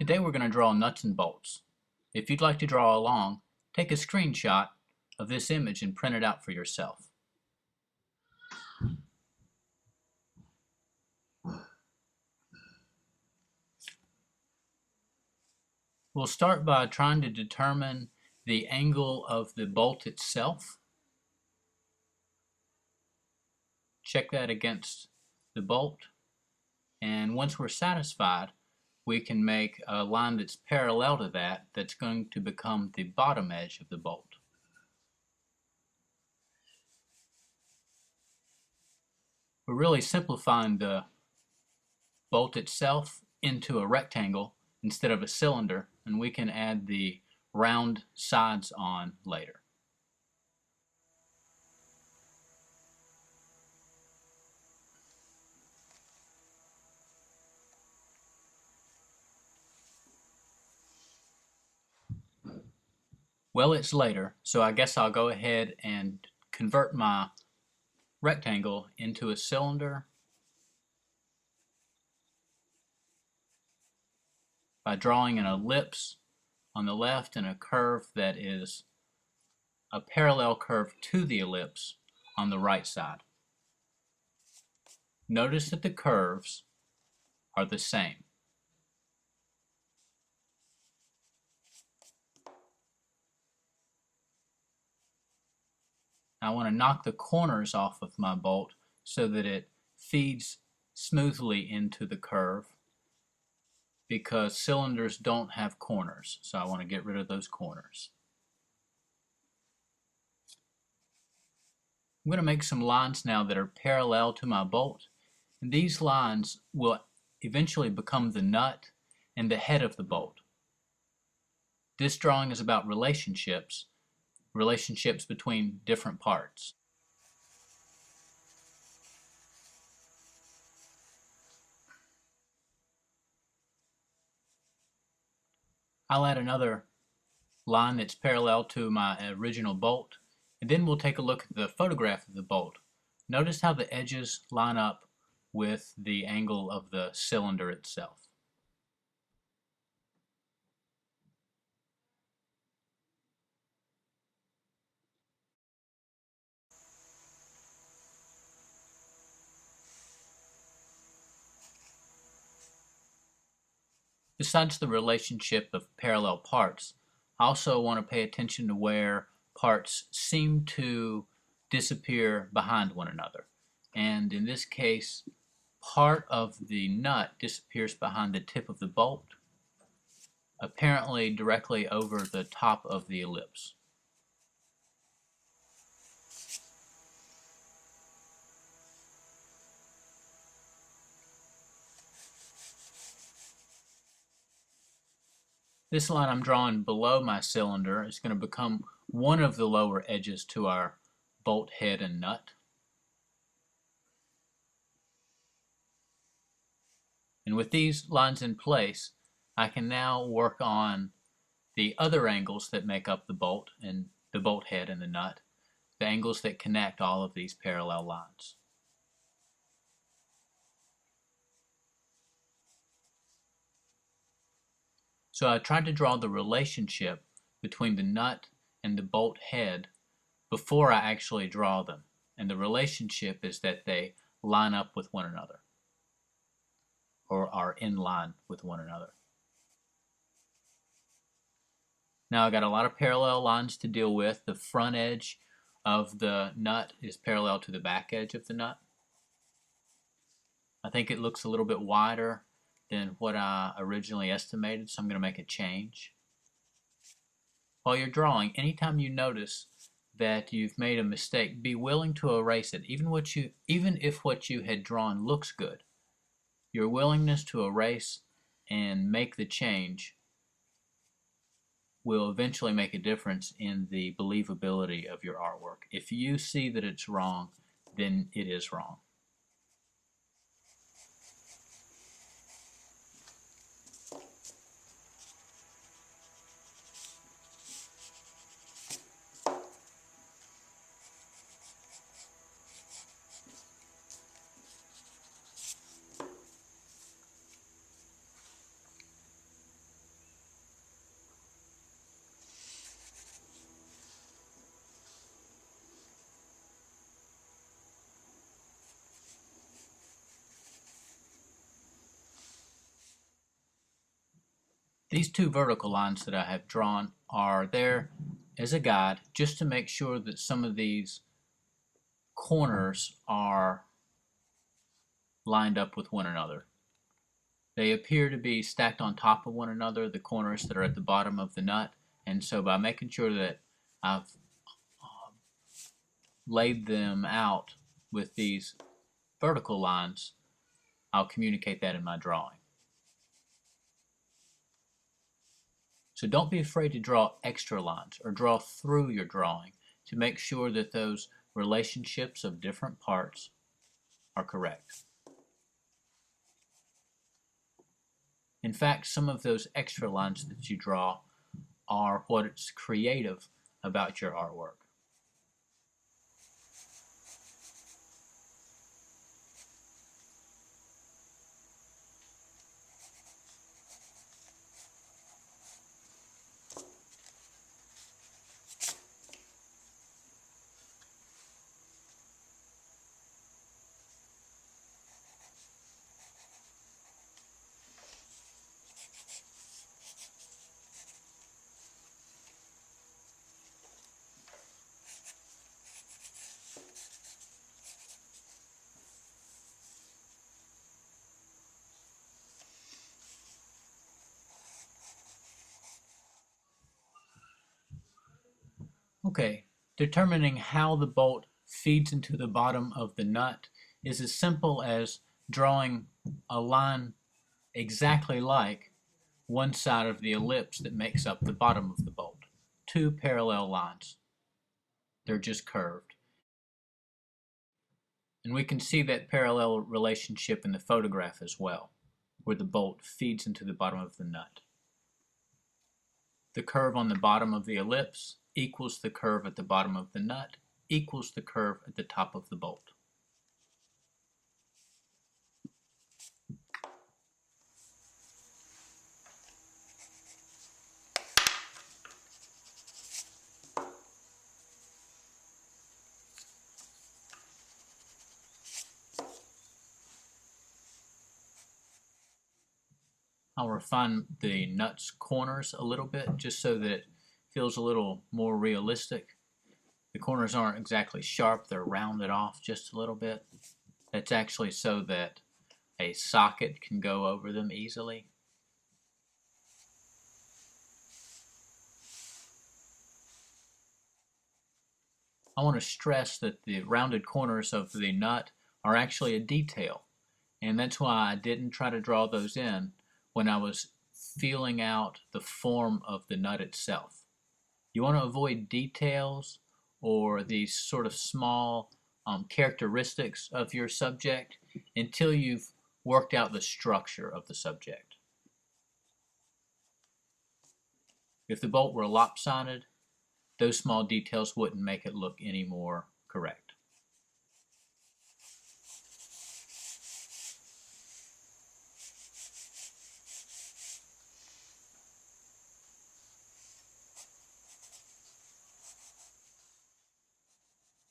Today we're going to draw nuts and bolts. If you'd like to draw along, take a screenshot of this image and print it out for yourself. We'll start by trying to determine the angle of the bolt itself. Check that against the bolt, and once we're satisfied, we can make a line that's parallel to that that's going to become the bottom edge of the bolt. We're really simplifying the bolt itself into a rectangle instead of a cylinder, and we can add the round sides on later. Well, it's later, so I guess I'll go ahead and convert my rectangle into a cylinder by drawing an ellipse on the left and a curve that is a parallel curve to the ellipse on the right side. Notice that the curves are the same. I want to knock the corners off of my bolt so that it feeds smoothly into the curve, because cylinders don't have corners, so I want to get rid of those corners. I'm going to make some lines now that are parallel to my bolt, and these lines will eventually become the nut and the head of the bolt. This drawing is about relationships between different parts. I'll add another line that's parallel to my original bolt, and then we'll take a look at the photograph of the bolt. Notice how the edges line up with the angle of the cylinder itself. Besides the relationship of parallel parts, I also want to pay attention to where parts seem to disappear behind one another. And in this case, part of the nut disappears behind the tip of the bolt, apparently directly over the top of the ellipse. This line I'm drawing below my cylinder is going to become one of the lower edges to our bolt head and nut. And with these lines in place, I can now work on the other angles that make up the bolt and the bolt head and the nut, the angles that connect all of these parallel lines. So I tried to draw the relationship between the nut and the bolt head before I actually draw them. And the relationship is that they line up with one another, or are in line with one another. Now I've got a lot of parallel lines to deal with. The front edge of the nut is parallel to the back edge of the nut. I think it looks a little bit wider than what I originally estimated, so I'm going to make a change. While you're drawing, anytime you notice that you've made a mistake, be willing to erase it, even if what you had drawn looks good. Your willingness to erase and make the change will eventually make a difference in the believability of your artwork. If you see that it's wrong, then it is wrong. These two vertical lines that I have drawn are there as a guide just to make sure that some of these corners are lined up with one another. They appear to be stacked on top of one another, the corners that are at the bottom of the nut, and so by making sure that I've laid them out with these vertical lines, I'll communicate that in my drawing. So don't be afraid to draw extra lines or draw through your drawing to make sure that those relationships of different parts are correct. In fact, some of those extra lines that you draw are what's creative about your artwork. Okay, determining how the bolt feeds into the bottom of the nut is as simple as drawing a line exactly like one side of the ellipse that makes up the bottom of the bolt. Two parallel lines. They're just curved. And we can see that parallel relationship in the photograph as well, where the bolt feeds into the bottom of the nut. The curve on the bottom of the ellipse equals the curve at the bottom of the nut equals the curve at the top of the bolt. I'll refine the nut's corners a little bit just so that it feels a little more realistic. The corners aren't exactly sharp, they're rounded off just a little bit. That's actually so that a socket can go over them easily. I want to stress that the rounded corners of the nut are actually a detail, and that's why I didn't try to draw those in when I was feeling out the form of the nut itself. You want to avoid details or these sort of small characteristics of your subject until you've worked out the structure of the subject. If the bolt were lopsided, those small details wouldn't make it look any more correct.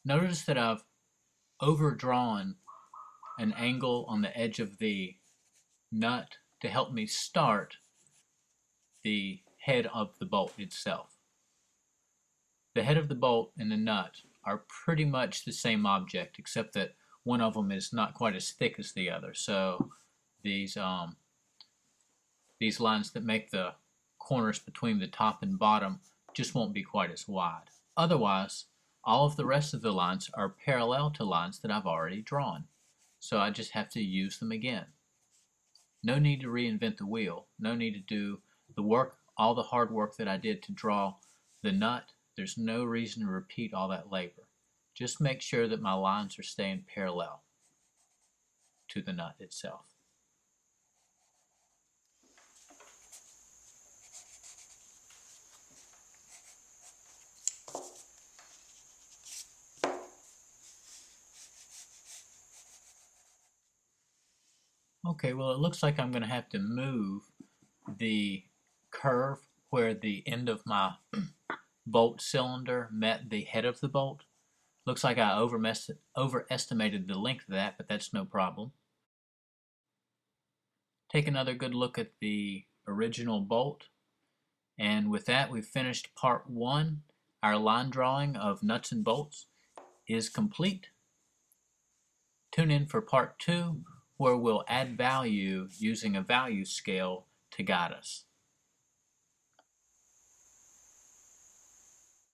Notice that I've overdrawn an angle on the edge of the nut to help me start the head of the bolt itself. The head of the bolt and the nut are pretty much the same object, except that one of them is not quite as thick as the other. So these lines that make the corners between the top and bottom just won't be quite as wide. Otherwise, all of the rest of the lines are parallel to lines that I've already drawn. So I just have to use them again. No need to reinvent the wheel. No need to do the work, all the hard work that I did to draw the nut. There's no reason to repeat all that labor. Just make sure that my lines are staying parallel to the nut itself. Okay, well, it looks like I'm going to have to move the curve where the end of my bolt cylinder met the head of the bolt. Looks like I overestimated the length of that, but that's no problem. Take another good look at the original bolt. And with that, we've finished part 1. Our line drawing of nuts and bolts is complete. Tune in for part 2, where we'll add value using a value scale to guide us.